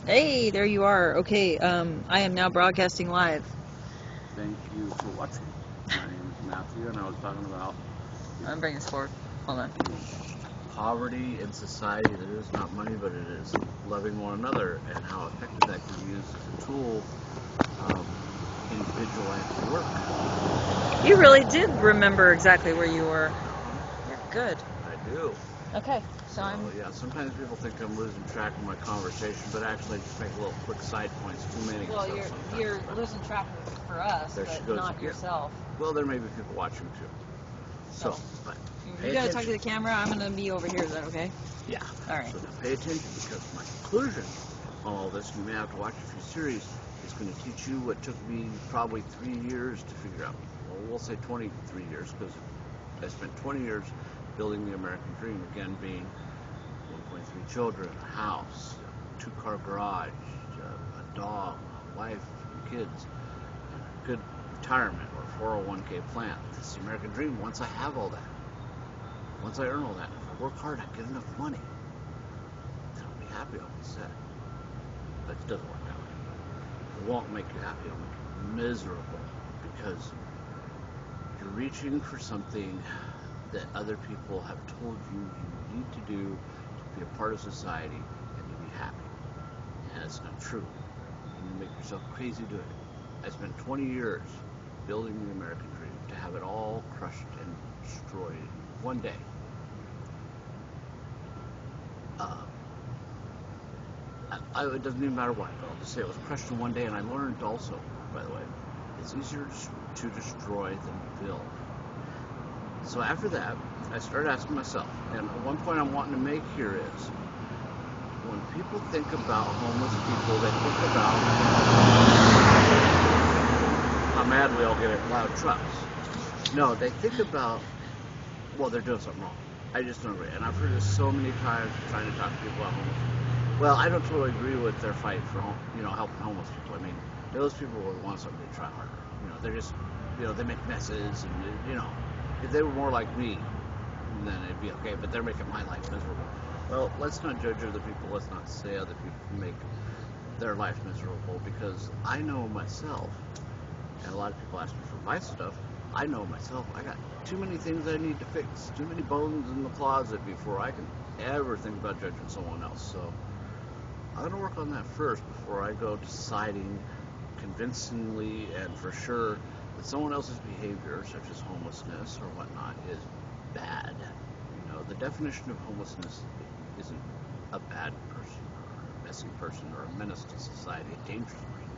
Hey, there you are. Okay, I am now broadcasting live. Thank you for watching. My name is Matthew, and I was talking about I'm bringing this forward. Hold on. poverty in society that is not money, but it is loving one another, and how effective that can be used as a tool in vigilante work. You really did remember exactly where you were. You're good. I do. Okay, so I'm. Yeah, sometimes people think I'm losing track of my conversation, but actually I just make little quick side points, too many. Well, you're But losing track for us, there she but goes not again. yourself. Well, there may be people watching too. So, but You gotta talk to the camera. I'm gonna be over here. Is that okay? Yeah. All right. So now pay attention, because my conclusion on all this, you may have to watch a few series, is going to teach you what took me probably 3 years to figure out. Well, we'll say 23 years, because I spent 20 years building the American dream, again being 1.3 children, a house, a 2-car garage, a dog, a wife, and kids, a good retirement or 401k plan. It's the American dream. Once I have all that, once I earn all that, if I work hard, I get enough money, then I'll be happy, I'll be set. But it doesn't work that way. It won't make you happy, it'll make you miserable, because you're reaching for something that other people have told you you need to do to be a part of society and to be happy. And it's not true. You make yourself crazy doing it. I spent 20 years building the American dream to have it all crushed and destroyed in one day. It doesn't even matter what, but I'll just say it was crushed in one day, and I learned also, by the way, it's easier to destroy than to build. So after that, I started asking myself, and one point I'm wanting to make here is, when people think about homeless people, they think about how mad we all get at loud trucks. No, they think about, well, they're doing something wrong. I just don't agree. And I've heard this so many times trying to talk to people about homeless people. Well, I don't totally agree with their fight for helping homeless people. I mean, those people will want somebody to try harder. They're just, they make messes, and if they were more like me, then it'd be okay. But they're making my life miserable. Well, let's not judge other people. Let's not say other people make their life miserable, because I know myself, and a lot of people ask me for my stuff. I know myself. I got too many things I need to fix, too many bones in the closet before I can ever think about judging someone else. So I'm going to work on that first before I go deciding convincingly and for sure that someone else's behavior, such as homelessness or whatnot, is bad. The definition of homelessness isn't a bad person or a messy person or a menace to society, a dangerous person.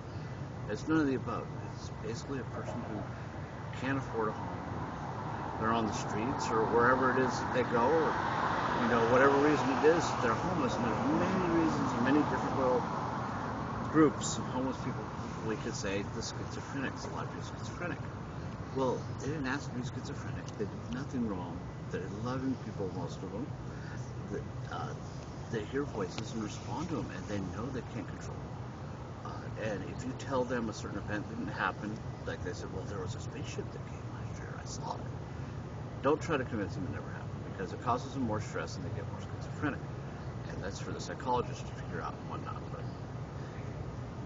It's none of the above. It's basically a person who can't afford a home. They're on the streets or wherever it is that they go, or whatever reason it is, they're homeless. And there's many reasons, many different little groups of homeless people. We could say the schizophrenics. A lot of people are schizophrenic. Well, they didn't ask to be schizophrenic. They did nothing wrong. They're loving people, most of them. They hear voices and respond to them, and they know they can't control them. And if you tell them a certain event didn't happen, like they said, well, there was a spaceship that came last year, I saw it. Don't try to convince them it never happened, because it causes them more stress and they get more schizophrenic. And that's for the psychologist to figure out and whatnot. But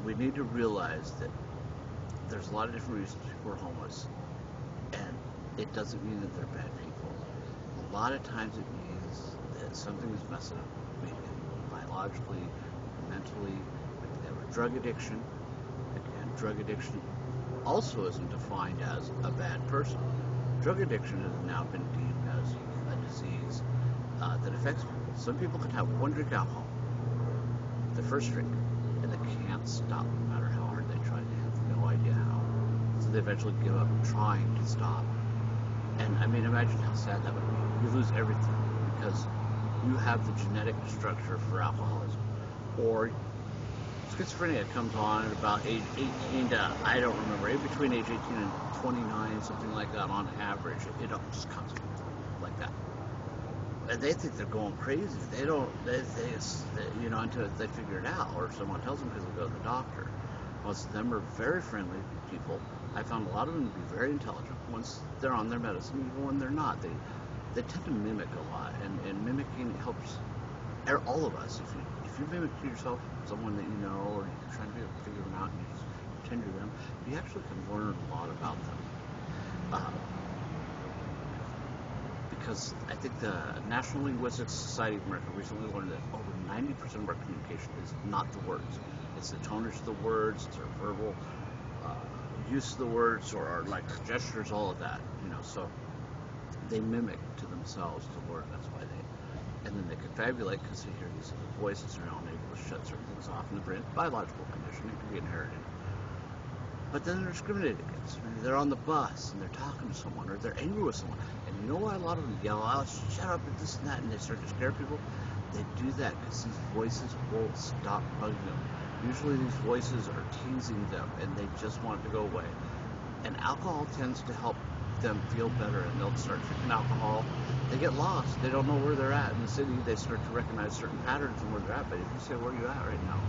we need to realize that there's a lot of different reasons people are homeless, and it doesn't mean that they're bad people. A lot of times it means that something is messing up, maybe biologically, mentally. They have a drug addiction. Again, drug addiction also isn't defined as a bad person. Drug addiction has now been deemed as a disease that affects people. Some people could have one drink of alcohol, the first drink, and they can't stop no matter how hard they try. They have no idea how. So they eventually give up trying to stop. And I mean, imagine how sad that would be. You lose everything because you have the genetic structure for alcoholism. Or schizophrenia comes on at about age 18 to, I don't remember, between age 18 and 29, something like that on average. It just comes like that. And they think they're going crazy. They don't, until they figure it out, or someone tells them, because they go to the doctor. Most of them are very friendly people. I found a lot of them to be very intelligent once they're on their medicine. Even when they're not, they tend to mimic a lot, and mimicking helps all of us. If you mimic to yourself someone that you know, or you're trying to figure them out, and you just pretend you're them, you actually can learn a lot about them. Because I think the National Linguistic Society of America recently learned that over 90% of our communication is not the words. It's the tonage of the words, it's our verbal use of the words, or our like gestures, all of that. So they mimic to themselves the word. That's why and then they confabulate because they hear these other voices and are unable to shut certain things off in the brain. It's a biological condition. It can be inherited. But then they're discriminated against. Maybe they're on the bus and they're talking to someone, or they're angry with someone. And you know why a lot of them yell out, shut up, and this and that, and they start to scare people? They do that because these voices won't stop bugging them. Usually these voices are teasing them, and they just want it to go away. And alcohol tends to help them feel better, and they'll start drinking alcohol. They get lost. They don't know where they're at in the city. They start to recognize certain patterns and where they're at. But if you say, where are you at right now?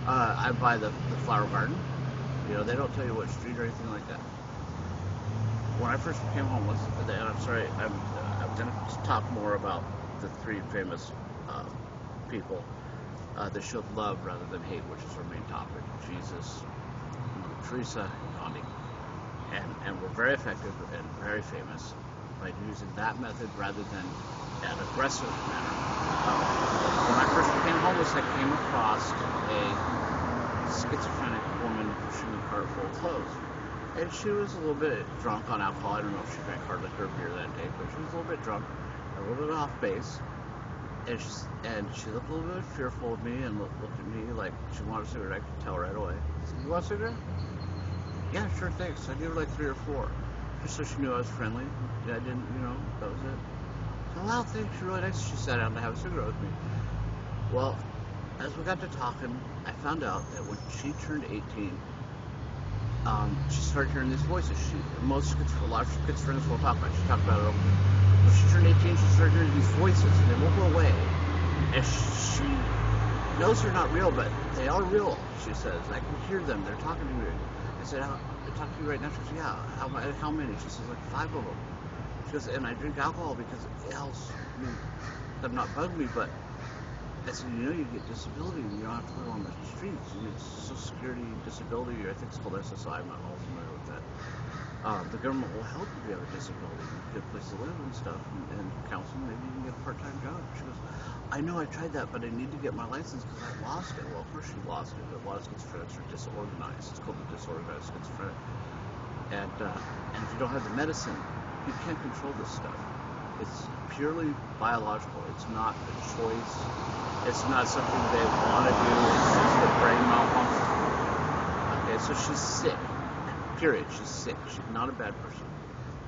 I'm by the flower garden. They don't tell you what street or anything like that. When I first became homeless, and I'm sorry, I'm going to talk more about the three famous people that showed love rather than hate, which is our main topic: Jesus, Mother Teresa, and Gandhi. And were very effective and very famous by using that method rather than an aggressive manner. When I first became homeless, I came across a schizophrenic woman pushing a cart full of clothes. And she was a little bit drunk on alcohol. I don't know if she drank hard liquor or beer that day, but she was a little bit drunk, a little bit off base. And she looked a little bit fearful of me and looked at me like she wanted a cigarette. I could tell right away. I said, you want a cigarette? Yeah, sure, thanks. I gave her like 3 or 4, just so she knew I was friendly. I didn't, that was it. So, well, thanks, you're really nice. She sat down to have a cigarette with me. Well, as we got to talking, I found out that when she turned 18, she started hearing these voices. A lot of schizophrenics will talk about it. She talked about it openly. When she turned 18, she started hearing these voices, and they won't go away. And she knows they're not real, but they are real, she says. I can hear them. They're talking to me. I said, I talk to you right now? She goes, yeah. How many? She says, like 5 of them. She goes, and I drink alcohol because it helps me, them not bug me, but I said, you get disability and you don't have to live on the streets. You get Social Security disability, I think it's called SSI, I'm not all familiar with that. The government will help if you have a disability. You get a place to live and stuff, and counseling, maybe you can get a part-time job. She goes, I know I tried that, but I need to get my license because I lost it. Well, of course she lost it. A lot of schizophrenics are disorganized. It's called the disorganized schizophrenic. And if you don't have the medicine, you can't control this stuff. It's purely biological. It's not a choice. It's not something they want to do. It's just a brain malfunction. Okay, so she's sick. Period. She's sick. She's not a bad person.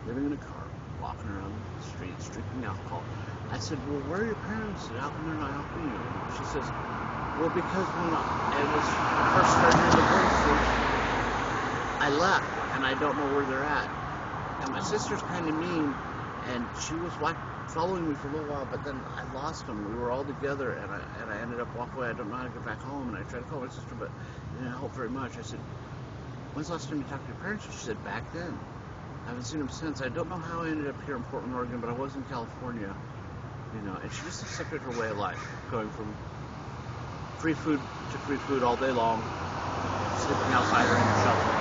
Living in a car, walking around the streets, drinking alcohol. I said, well, where are your parents? How come they're not helping you? She says, well, because when I was first started hearing the voices, I left, and I don't know where they're at. And my sister's kind of mean, and she was following me for a little while, but then I lost them. We were all together, and I ended up walking away. I don't know how to get back home, and I tried to call my sister, but it didn't help very much. I said, when's the last time you talked to your parents? She said, back then. I haven't seen them since. I don't know how I ended up here in Portland, Oregon, but I was in California, and she just accepted her way of life, going from free food to free food all day long, sleeping outside or in the shelter,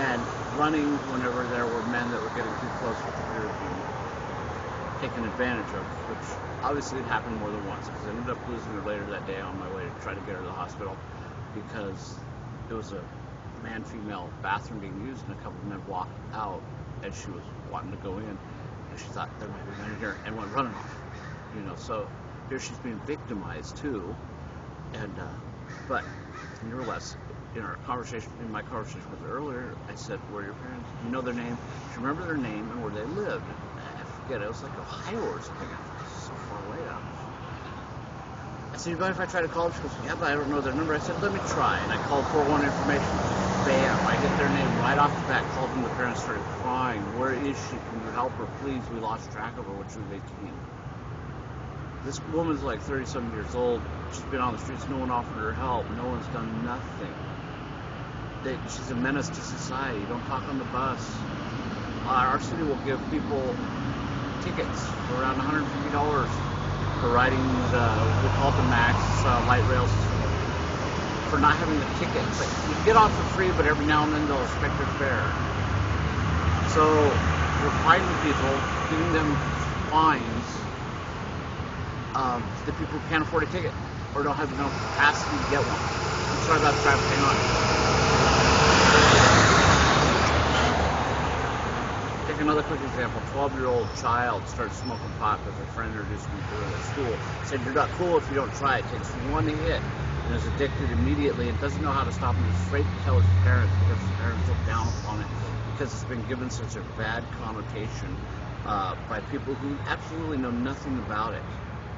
and running whenever there were men that were getting too close with the fear of being taken advantage of, which obviously had happened more than once, because I ended up losing her later that day on my way to try to get her to the hospital, because it was a man-female bathroom being used, and a couple of men walked out as she was wanting to go in, and she thought there might be men in here, and went running off. So here she's being victimized too, and but nevertheless, in my conversation with her earlier, I said, where are your parents? Do you know their name? She remembered their name and where they lived. I forget, it was like Ohio or something. It's so far away out. I said, you mind if I try to call them? She goes, yeah, but I don't know their number. I said, let me try. And I called 411 information. Bam, I get their name right off the bat. Called them, the parents started crying. Where is she? Can you help her, please? We lost track of her when she was 18. This woman's like 30-some years old. She's been on the streets. No one offered her help. No one's done nothing. She's a menace to society. Don't talk on the bus. Our city will give people tickets for around $150 for riding we call it the Max light rails, for not having the ticket. But you can get off for free, but every now and then they'll expect your fare. So we're fining people, giving them fines, the people who can't afford a ticket or don't have enough capacity to get one. I'm sorry about the traffic, hang on. Take another quick example. 12-year-old child starts smoking pot because a friend introduced me to it at school. Said, you're not cool if you don't try it. Takes one hit and is addicted immediately and doesn't know how to stop, and is afraid to tell his parents because his parents look down upon it because it's been given such a bad connotation by people who absolutely know nothing about it.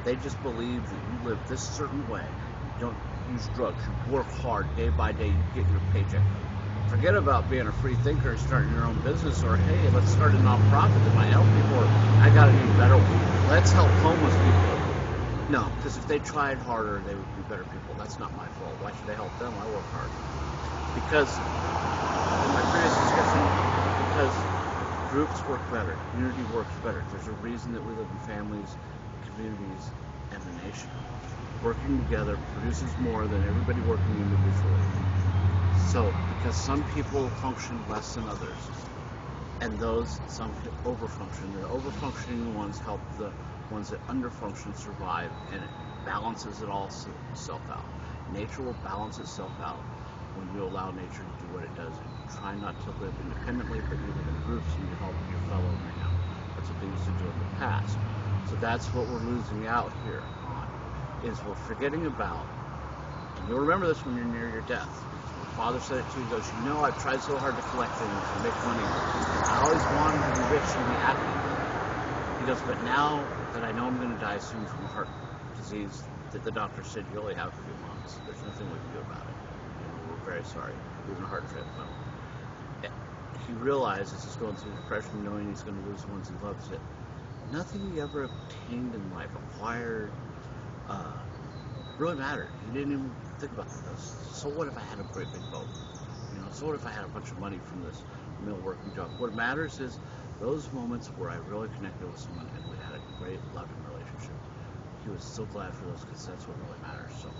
They just believe that you live this certain way. You don't use drugs. You work hard day by day. You get your paycheck. Forget about being a free thinker and starting your own business, or hey, let's start a nonprofit that might help people, or I got an even better one. Let's help homeless people. No, because if they tried harder, they would be better people. That's not my fault. Why should I help them? I work hard. Because in my previous description, because groups work better, community works better. There's a reason that we live in families, communities, and the nation. Working together produces more than everybody working individually. So, because some people function less than others, and some overfunction. The overfunctioning ones help the ones that underfunction survive, and it balances it all itself out. Nature will balance itself out when you allow nature to do what it does. You try not to live independently, but you live in groups and you help your fellow man. That's what they used to do in the past. So that's what we're losing out here on, is we're forgetting about, and you'll remember this when you're near your death. My father said it too. He goes, I've tried so hard to collect things and make money. I always wanted to be rich and be happy. He goes, but now that I know I'm going to die soon from heart disease, that the doctor said you only have a few months. There's nothing we can do about it. We're very sorry. Even a heart transplant. He realizes he's going through depression, knowing he's going to lose the ones he loves. That nothing he ever obtained in life, acquired, really mattered. He didn't even think about this. So what if I had a great big boat? So what if I had a bunch of money from this mill working job? What matters is those moments where I really connected with someone and we had a great loving relationship. He was so glad for those because that's what really matters. So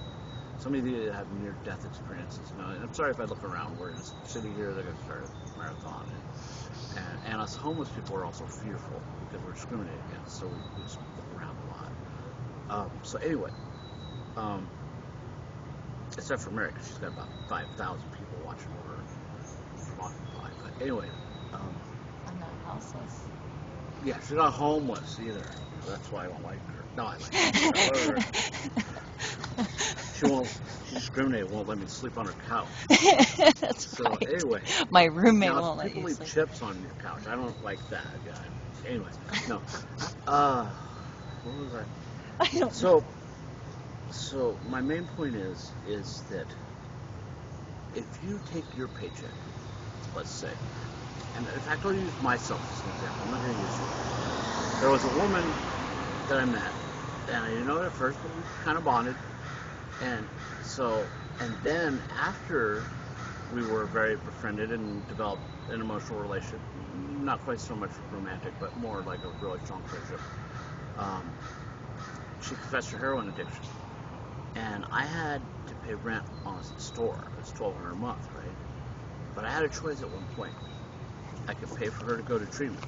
some of you that have near-death experiences know, and I'm sorry if I look around. We're in a city here, they're going to start a marathon. And us homeless people are also fearful because we're discriminated against, so we just look around a lot. So anyway, except for Mary, because she's got about 5,000 people watching her from Occupy. But anyway, I'm not houseless. Yeah, she's not homeless either. That's why I don't like her. No, I like her. She discriminates, won't let me sleep on her couch. That's So right. anyway, My roommate now, won't let people you leave sleep. chips on your couch. I don't like that, guy. Anyway, no. What was I? I don't know. So my main point is that if you take your paycheck, let's say, and in fact I'll use myself as an example. I'm not going to use you. There was a woman that I met, and I didn't know her at first, but we kind of bonded. And then after we were very befriended and developed an emotional relationship, not quite so much romantic, but more like a really strong friendship, she confessed her heroin addiction. And I had to pay rent on a store. It's $1,200 a month, right? But I had a choice at one point. I could pay for her to go to treatment,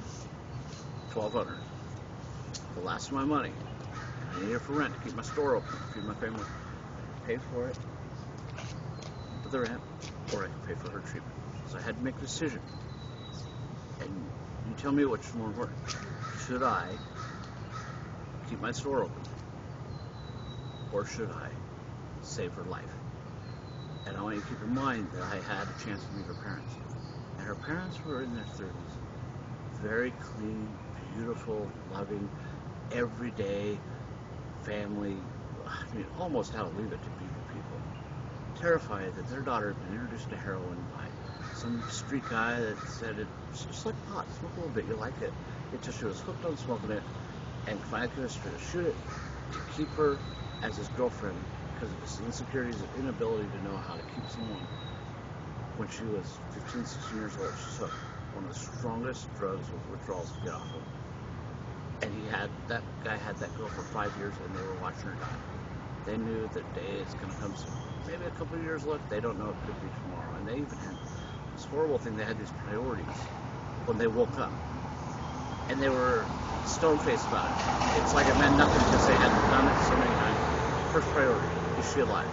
$1,200, the last of my money. I need it for rent to keep my store open, feed my family. Pay for it, for the rent, or I could pay for her treatment. So I had to make a decision. And you tell me which is more important. Should I keep my store open? Or should I save her life? And I want you to keep in mind that I had a chance to meet her parents. And her parents were in their 30s. Very clean, beautiful, loving, everyday family. I mean, almost how to leave it to people. Terrified that their daughter had been introduced to heroin by some street guy that said it's just like pot. Smoke a little bit, you like it. Until she was hooked on smoking it and finally convinced her to shoot it to keep her as his girlfriend because of his insecurities and inability to know how to keep someone. When she was 15, 16 years old, she took one of the strongest drugs with withdrawals to get off of. And that guy had that girl for 5 years, and they were watching her die. They knew the day is going to come soon. Maybe a couple of years left. They don't know. It could be tomorrow. And they even had this horrible thing. They had these priorities when they woke up, and they were stone-faced about it. It's like it meant nothing because they had done it so many times. First priority: is she alive?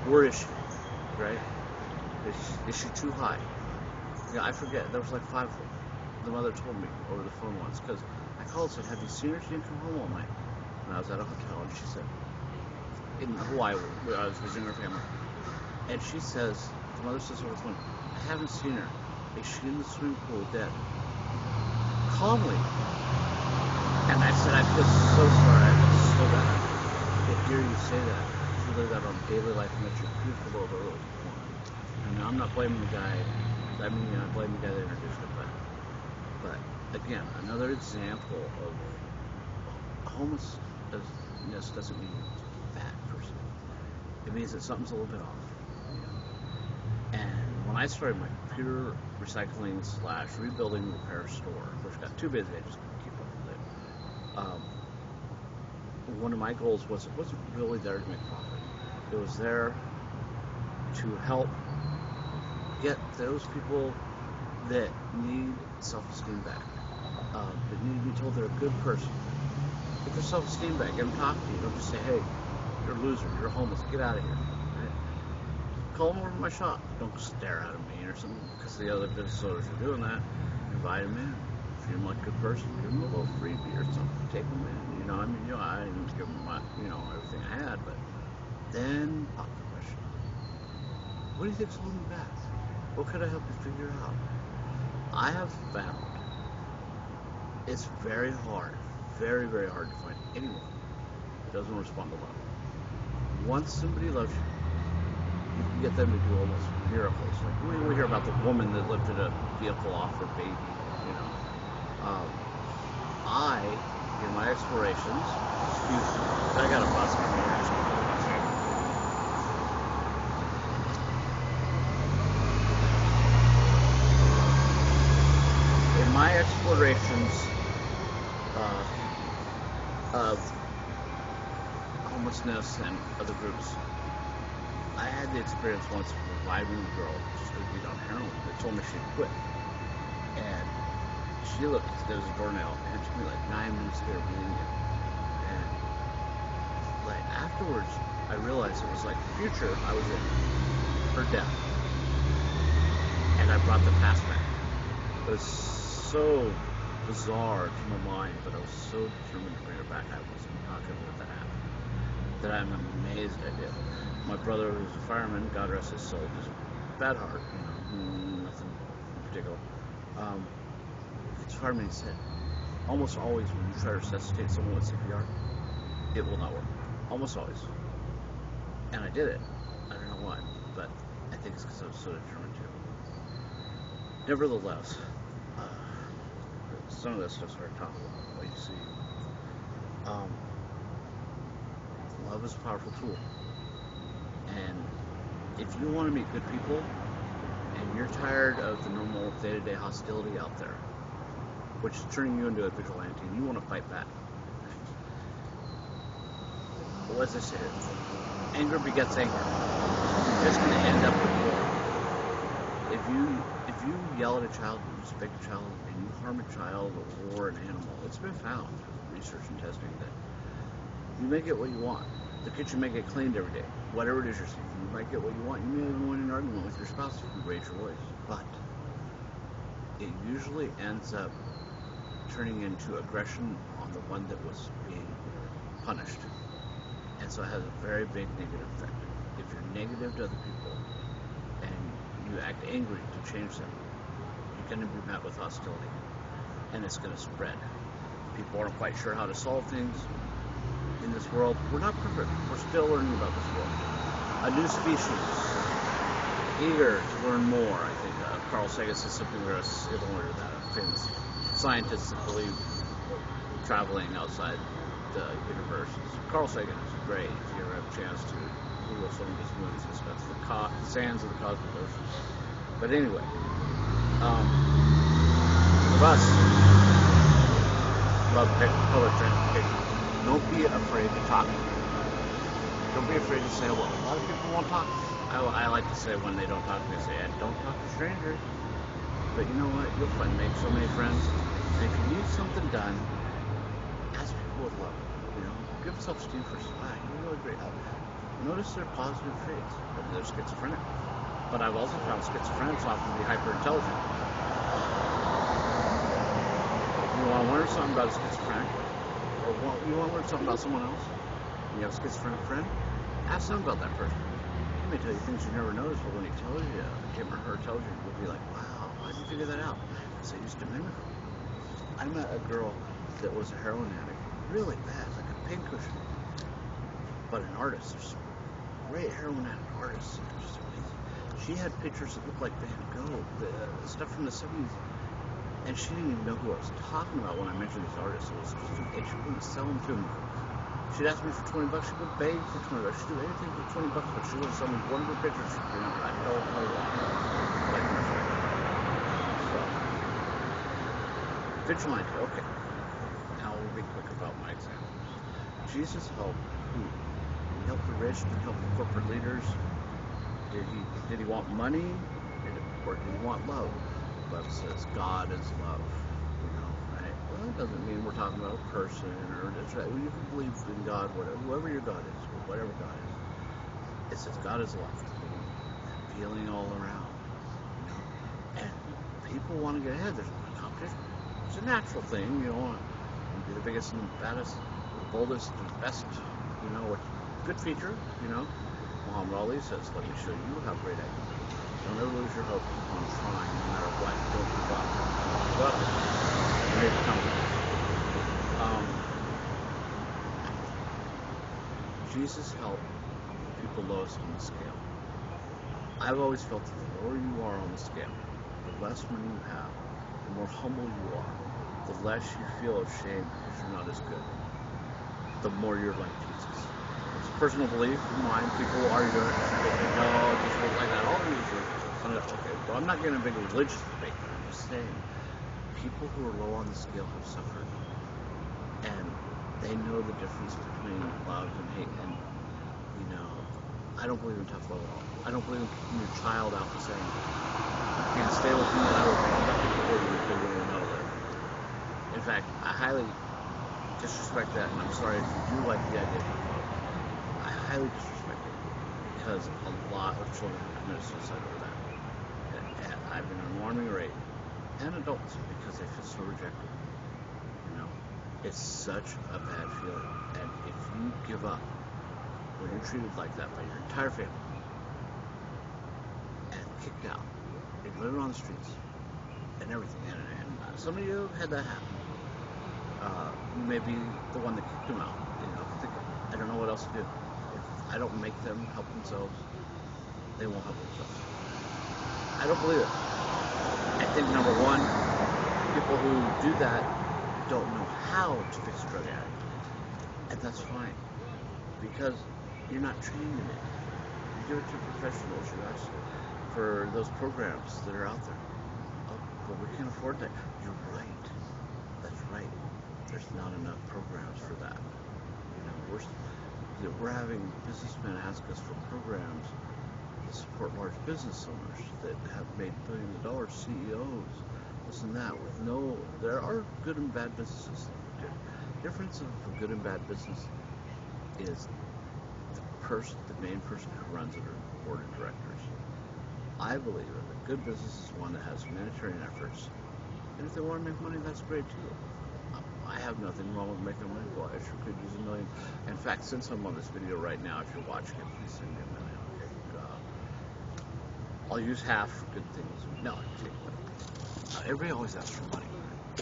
Where is she? Right? Is she too high? Yeah, I forget. There was like 5 of them. The mother told me over the phone once because I called and said, "Have you seen her? She didn't come home all night." And I was at a hotel, and she said, in Hawaii, where I was visiting her family, and she says, the mother says over the phone, "I haven't seen her. Is she in the swimming pool dead?" Calmly. And I said, "I feel so sorry. I feel so bad to hear you say that. You live that on daily life, and that you're beautiful over woman." And I'm not blaming the guy. I mean, I blame the guy that introduced it, but again, another example of homelessness doesn't mean you're bad person. It means that something's a little bit off. You know? And when I started my computer recycling / rebuilding repair store, which got too busy, I just couldn't keep up with it. One of my goals was it wasn't really there to make profit. It was there to help get those people that need self-esteem back, that need to be told they're a good person. Get their self-esteem back. Get them talk to you. Don't just say, "Hey, you're a loser. You're homeless. Get out of here." Right? Call them over to my shop. Don't stare at them mean or something, because the other business owners are doing that. Invite them in. Treat them like a good person. Give them a little freebie or something. Take them in. You know, I mean, I didn't give them my, everything I had, but then pop the question: what do you think's holding you back? What could I help you figure out? I have found it's very hard, very, very hard to find anyone who doesn't respond to love. Once somebody loves you, you can get them to do almost miracles. Like we hear about the woman that lifted a vehicle off her baby, you know. In my explorations, I got a bus coming here. My explorations of homelessness and other groups, I had the experience once of reviving a girl just to beat on heroin. They told me she'd quit, and she looked. There was a doornail, and it took me like 9 minutes to get her bleeding in. And like afterwards, I realized it was like the future I was in, her death, and I brought the past back. It was so bizarre to my mind, but I was so determined to bring her back. I was not going to let that happen. That I'm amazed I did. My brother, who's a fireman, God rest his soul, he's a bad heart, nothing in particular. It's fireman, he said, almost always when you try to resuscitate someone with CPR, it will not work. Almost always. And I did it. I don't know why, but I think it's because I was so determined to. Nevertheless, some of this stuff's hard to talk about. What you see, love is a powerful tool, and if you want to meet good people, and you're tired of the normal day-to-day hostility out there, which is turning you into a vigilante, and you want to fight back, what does this say? Anger begets anger. You're just going to end up with war. If you yell at a child, you spank a child, and you harm a child or an animal, it's been found through research and testing that you may get what you want. The kitchen may get cleaned every day. Whatever it is you're seeking, you might get what you want. You may even win an argument with your spouse if you raise your voice. But it usually ends up turning into aggression on the one that was being punished. And so it has a very big negative effect. If you're negative to other people and you act angry to change them, you're going to be met with hostility. And it's going to spread. People aren't quite sure how to solve things in this world. We're not perfect. We're still learning about this world. A new species, eager to learn more. I think Carl Sagan says something very similar to that. A famous scientist that believe traveling outside the universe. Carl Sagan is great. If you ever have a chance to Google some of his movies, it's about the sands of the cosmic ocean. But anyway, for us, love public transportation. Don't be afraid to talk. Don't be afraid to say, well, a lot of people won't talk. I like to say when they don't talk to me, I say, don't talk to strangers. But you know what? You'll make so many friends. And if you need something done, ask people with love. You know, give self-esteem first. Wow, you're really great. Notice their positive traits. But they're schizophrenic. But I've also found schizophrenics often be hyper-intelligent. You want to learn something about a schizophrenic, or you want to learn something about someone else, and you have a schizophrenic friend, ask them about that person. He may tell you things you never noticed, but when he tells you, him or her tells you, you'll be like, wow, how did you figure that out? Because they used to mimic them. I met a girl that was a heroin addict, really bad, like a pincushion, but an artist. There's some great heroin addict artists. Just amazing. She had pictures that looked like Van Gogh, the stuff from the 70s. And she didn't even know who I was talking about when I mentioned these artists. It was just an itch. She wouldn't sell them to me. She'd ask me for $20. She would beg for $20. She'd do anything for $20, but she wouldn't sell me one of her pictures. You know, I don't know why. Like my friend. So, vigilante. Okay. Now we'll be quick about my example. Jesus helped who? He helped the rich. Did he help the corporate leaders? Did he want money? Or did he want love? The Bible says God is love. You know, right? Well, that doesn't mean we're talking about a person or it's right. You can believe in God, whoever your God is, or whatever God is. It says God is love. You know, feeling all around. You know, and people want to get ahead. There's competition. It's a natural thing. You want to be the biggest and the baddest, the boldest, and the best. You know, what good feature. You know, Muhammad Ali says, "Let me show you how great I am." Don't ever lose your hope. Keep on trying, no matter what. Don't give up. Give up. You may become Jesus helped people lowest on the scale. I've always felt that the lower you are on the scale, the less money you have, the more humble you are, the less you feel ashamed because you're not as good, the more you're like Jesus. It's a personal belief of mine. People argue it. They say, no, just look like that. All of these are okay. Well, I'm not getting a big religious debate. I'm just saying, people who are low on the scale have suffered, and they know the difference between love and hate. And you know, I don't believe in tough love at all. I don't believe in kicking your child out and saying, "You can't stay with me, and I will bring up before you figure it out later." In fact, I highly disrespect that, and I'm sorry if you do like the idea of tough love. I highly disrespect it because a lot of children commit suicide over that. I've been an alarming rate, and adults, because they feel so rejected. You know, it's such a bad feeling. And if you give up when you're treated like that by your entire family, and kicked out, and living on the streets, and everything, and some of you had that happen. You may be the one that kicked them out. You know, I don't know what else to do. If I don't make them help themselves, they won't help themselves. I don't believe it. I think number one, people who do that don't know how to fix a drug addict. And that's fine. Because you're not trained in it. You give it to professionals. You ask for those programs that are out there. Oh, but we can't afford that. You're right. That's right. There's not enough programs for that. You know, we're having businessmen ask us for programs that support large business owners that have made billions of dollars, CEOs, this and that. There are good and bad businesses. The difference of a good and bad business is the main person who runs it or the board of directors. I believe that a good business is one that has humanitarian efforts, and if they want to make money, that's great too. I have nothing wrong with making money. Well, I sure could use $1 million. In fact, since I'm on this video right now, if you're watching it, please send me $1 million. Okay? I'll use half for good things. No, I'm kidding. Everybody always asks for money.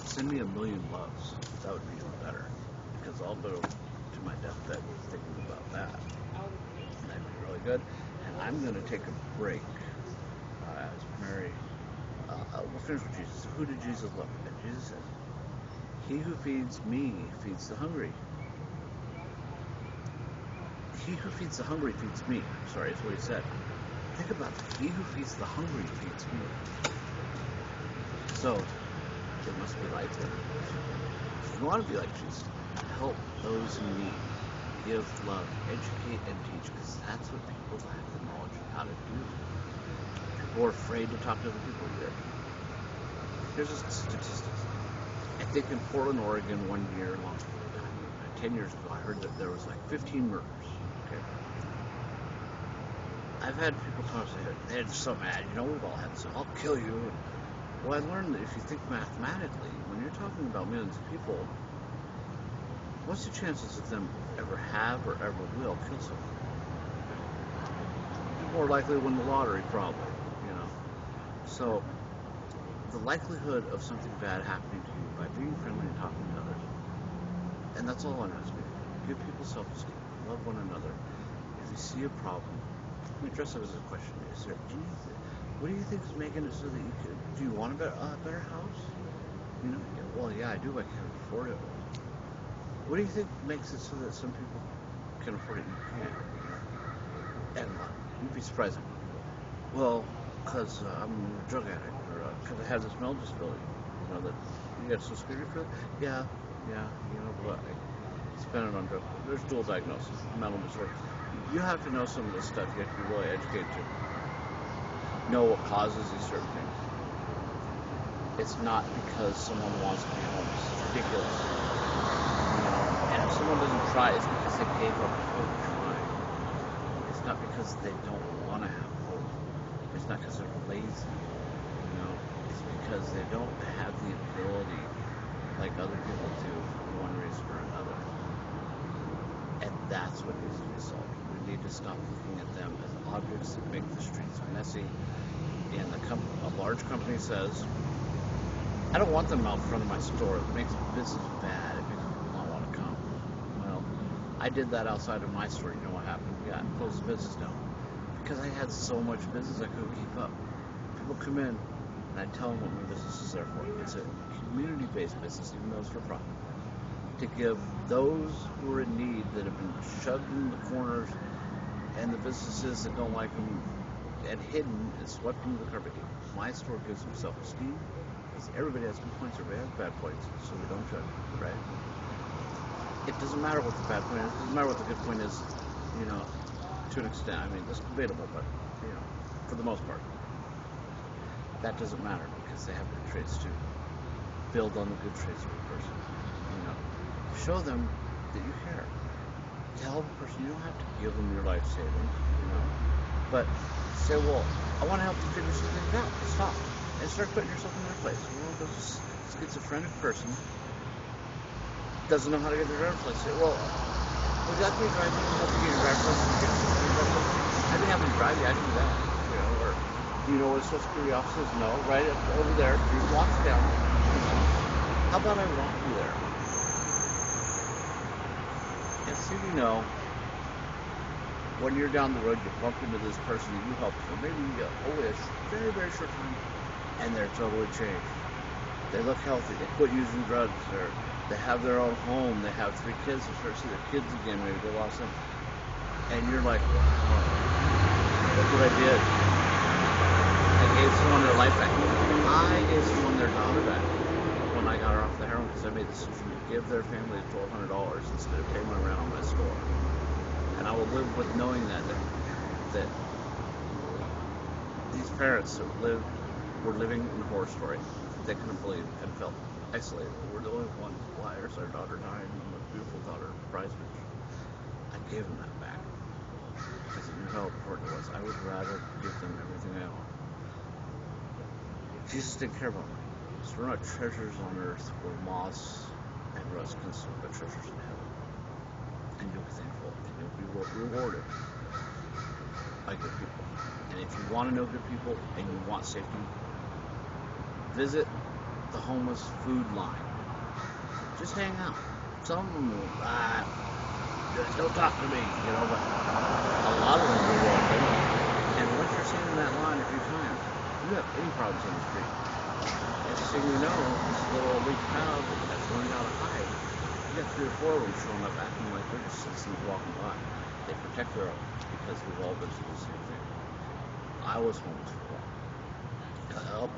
Send me $1 million loves. That would be even better, because I'll go to my deathbed thinking about that. And that'd be really good. And I'm going to take a break. As Mary, we'll finish with Jesus. So who did Jesus love? And Jesus says, "He who feeds me feeds the hungry. He who feeds the hungry feeds me." Sorry, that's what he said. Think about that. He who feeds the hungry feeds me. So, there must be light there. If you want to be like Jesus, help those in need, give love, educate, and teach, because that's what people lack the knowledge of how to do. People are afraid to talk to other people here. Here's just statistics. I think in Portland, Oregon, 1 year, 10 years ago, I heard that there was like 15 murders. Okay. I've had people talk to me, they're so mad, we've all had this, I'll kill you. Well, I learned that if you think mathematically, when you're talking about millions of people, what's the chances of them ever have or ever will kill someone? More likely to win the lottery, probably, So, the likelihood of something bad happening to you by being friendly and talking to others, and that's all I'm asking. Give people self-esteem, love one another. If you see a problem, we address it as a question. Is there anything? What do you think is making it so that you could? Do you want a better house? Well, yeah, I do. I can't afford it. What do you think makes it so that some people can afford it and you can't? And you'd be surprised. Well, because I'm a drug addict, or because I have this mental disability. That you got Social Security for it? Yeah. But I spend it on drugs. There's dual diagnosis, mental disorder. You have to know some of this stuff. You have to be really educated to know what causes these certain things. It's not because someone wants to be homeless. It's ridiculous. And if someone doesn't try, it's because they gave up hope trying. It's not because they don't want to have hope. It's not because they're lazy. It's because they don't have the ability like other people do for one reason or another. And that's what needs to be solved. We need to stop looking at them as objects that make the streets messy. And a large company says, I don't want them out front of my store. It makes business bad. It makes people not want to come. Well, I did that outside of my store. You know what happened? Yeah, I closed the business down. Because I had so much business I couldn't keep up. People come in, and I tell them what my business is there for. It's a community-based business, even though it's for profit. To give those who are in need, that have been shoved in the corners, and the businesses that don't like them, and hidden and swept into the carpet. My store gives them self-esteem, because everybody has good points, everybody has bad points, so we don't judge, right? It doesn't matter what the bad point is, it doesn't matter what the good point is, to an extent. I mean, it's debatable, but, for the most part. That doesn't matter, because they have good traits too. Build on the good traits of a person, Show them that you care. Tell the person, you don't have to give them your life savings, but say, well, I want to help you figure something out. Stop. And start putting yourself in their place. This schizophrenic person doesn't know how to get their driver's license. Say, well, would you like me to drive you? Help you get your driver's license? I didn't have them drive you. I can do that. Or do you know what a Social Security office is? No. Right over there, 3 blocks down. How about I walk you there? And so when you're down the road, you bump into this person that you helped for maybe only a very, very short time, and they're totally changed. They look healthy. They quit using drugs. They have their own home. They have 3 kids. They start to see their kids again. Maybe they lost them. And you're like, wow, look what I did. I gave someone their life back. I gave someone their daughter back when I got her off the heroin, because I made the decision to give their family $1,200 instead of paying around on my store. And I will live with knowing that these parents that were living in a horror story they couldn't believe and felt isolated. We're the only ones liars. Our daughter died, and my beautiful daughter, prize fish. I gave them that back because I knew how important it was. I would rather give them everything I own. Jesus didn't care about money. So we're not treasures on earth where moths and rust consume, but treasures in heaven. And you'll be thankful, and you'll be rewarded by good people. And if you want to know good people and you want safety, visit the homeless food line. Just hang out. Some of them will, don't talk to me, but a lot of them will walk in. And once you're sitting in that line a few times, you have any problems on the street. Next thing you know, this little elite crowd that's learning how to hide, you got 3 or 4 of them showing up acting like they're just citizens walking by. They protect their own, because we've all been through the same thing. I was homeless for a while.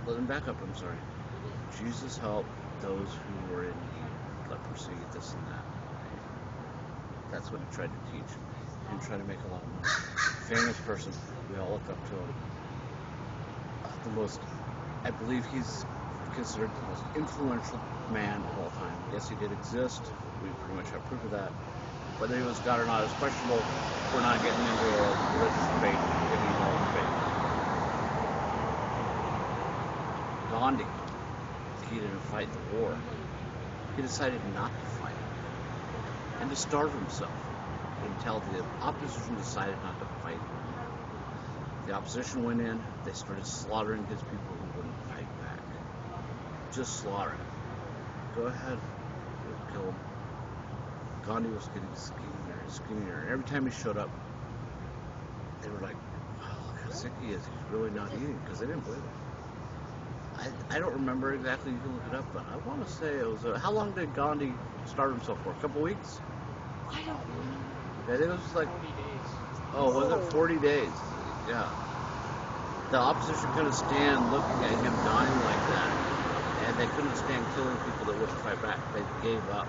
Let them back up, I'm sorry. Jesus helped those who were in need. leprosy, this and that. That's what he tried to teach. He tried to make a lot of money. Famous person, we all look up to him. I believe he's considered the most influential man of all time. Yes, he did exist. We pretty much have proof of that. Whether he was God or not is questionable. We're not getting into a religious debate, getting into all debate. Gandhi, he didn't fight the war. He decided not to fight and to starve himself until the opposition decided not to fight him. The opposition went in, they started slaughtering his people who wouldn't fight back. Just slaughter him. Go ahead, kill him. Gandhi was getting skinnier and skinnier, and every time he showed up, they were like, "Wow, look how sick he is. He's really not eating," because they didn't believe it. I don't remember exactly. You can look it up, but I want to say it was. How long did Gandhi starve himself for? A couple weeks? I don't know. Yeah, it was like 40 days. Oh, was it 40 days? Yeah. The opposition couldn't stand looking at him dying like that, and they couldn't stand killing people that wouldn't fight back. They gave up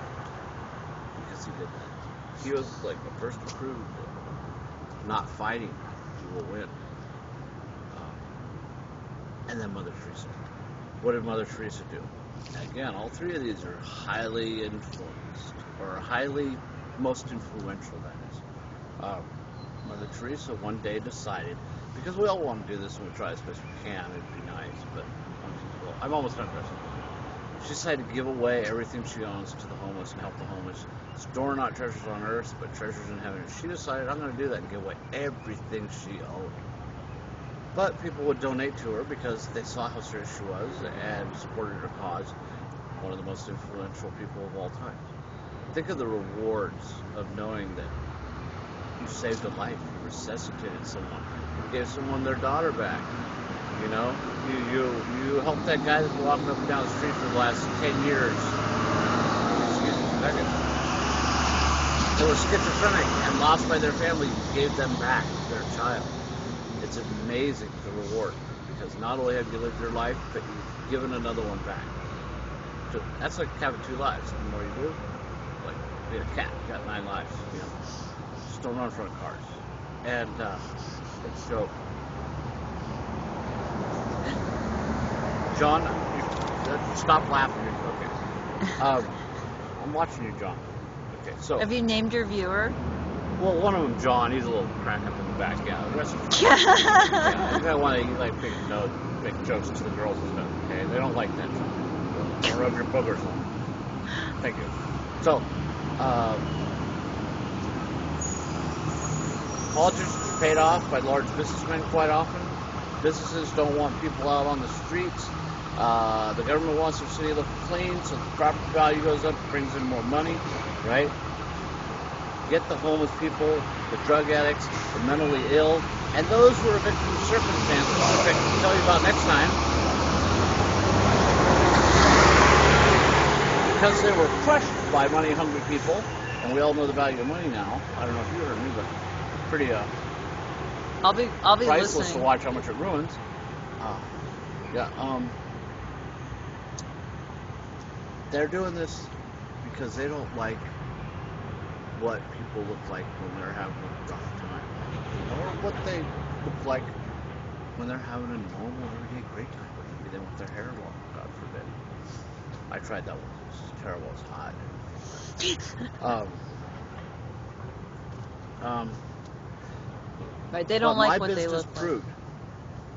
because he did that. He was like the first to prove that not fighting, you will win. And then Mother Teresa. What did Mother Teresa do? Again, all three of these are highly influenced, or most influential, that is. Mother Teresa one day decided, because we all want to do this and we try as best we can, it'd be nice, but well, I'm almost done, Chris. She decided to give away everything she owns to the homeless and help the homeless. Store not treasures on earth, but treasures in heaven. She decided, I'm going to do that and give away everything she owned. But people would donate to her because they saw how serious she was and supported her cause. One of the most influential people of all time. Think of the rewards of knowing that you saved a life, you resuscitated someone, you gave someone their daughter back. You know, you helped that guy that's walking up and down the street for the last 10 years. Excuse me a second. They were schizophrenic and lost by their family. You gave them back their child. It's amazing, the reward, because not only have you lived your life, but you've given another one back. So that's like having 2 lives. The more you do, like being a cat, you got 9 lives. You know, just don't run in front of cars. And so, John, stop laughing. Okay. I'm watching you, John. Okay, so. Have you named your viewer? Well, one of them, John, he's a little crack up in the back. Yeah, the rest of them. Yeah, you want to like make jokes to the girls and stuff. Okay, they don't like that. Don't rub your boogers on them. Thank you. So, politicians are paid off by large businessmen quite often. Businesses don't want people out on the streets. The government wants their city looking clean, so the property value goes up, brings in more money, right? Get the homeless people, the drug addicts, the mentally ill, and those who are victims of circumstances, which I can tell you about next time. Because they were crushed by money-hungry people, and we all know the value of money now. I don't know if you heard me, but pretty I'll be priceless listening. to watch how much it ruins. They're doing this because they don't like what people look like when they're having a rough time, or what they look like when they're having a normal, everyday, great time. Maybe they want their hair long, God forbid. I tried that one. It's terrible. It's hot. Right, they don't like what they My business look proved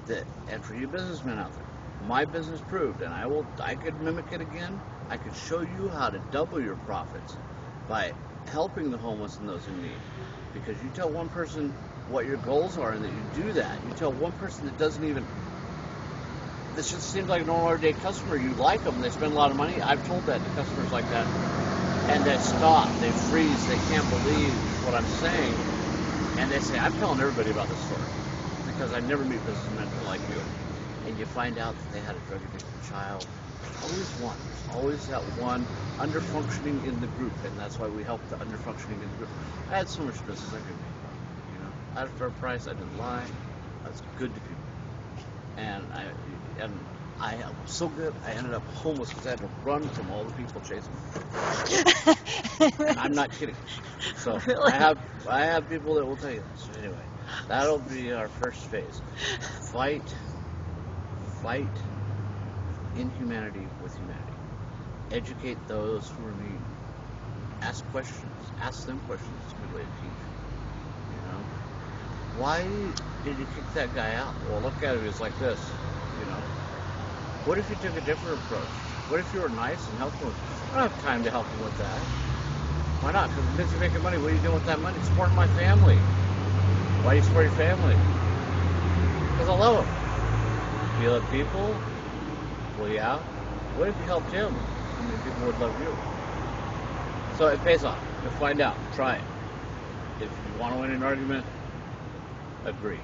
that, and for you businessmen out there, my business proved, and I could mimic it again. I could show you how to double your profits by helping the homeless and those in need. Because you tell one person what your goals are and that you do that. You tell one person that doesn't even, this just seems like a normal everyday customer. You like them, they spend a lot of money. I've told that to customers like that. And they stop, they freeze, they can't believe what I'm saying. And they say, I'm telling everybody about this story. Because I never meet businessmen like you. And you find out that they had a drug addicted child. There's always one. There's always that one under-functioning in the group. And that's why we help the under-functioning in the group. I had so much business I could make. You know, at a fair price, I didn't lie. I was good to people. And I was so good, I ended up homeless because I had to run from all the people chasing me. And I'm not kidding. So Really? I have people that will tell you this. Anyway, that'll be our first phase. Fight inhumanity with humanity. Educate those who are mean. Ask questions. Ask them questions. It's a good way to teach. You know? Why did you kick that guy out? Well, look at it. It's like this. You know? What if you took a different approach? What if you were nice and helpful? I don't have time to help you with that. Why not? Because I'm busy making money. What are you doing with that money? Supporting my family. Why do you support your family? Because I love them. You love people? Well, yeah. What if you helped him? How many people would love you? So it pays off. You'll find out. Try it. If you want to win an argument, agree.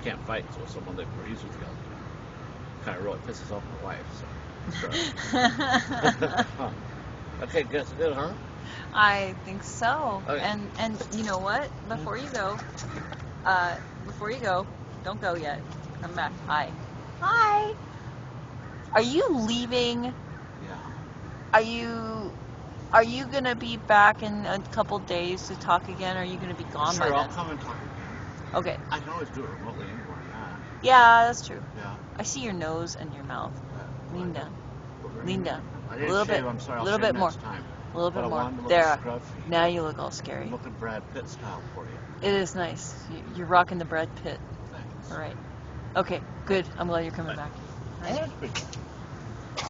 Can't fight with someone that agrees with you. Kind of really pisses off my wife. So. Okay, that's good, huh? I think so. Okay. And you know what? Before you go, don't go yet. Come back. Hi. Hi. Are you leaving? Yeah. Are you gonna be back in a couple days to talk again? Or are you gonna be gone by Sure, I'll then? come and talk again. Okay. I can always do it remotely anywhere. Yeah, that's true. Yeah. I see your nose and your mouth. Lean down. Lean down. I A didn't little shave. bit. I'm sorry. A I'll little shave bit more. next time. A little But bit I more. wanted to look There. scruffy. Now you look all scary. I'm looking Brad Pitt style for you. It is nice. You're rocking the Brad Pitt. Thanks. All right. Okay, good. I'm glad you're coming back. Oh, that's pretty good.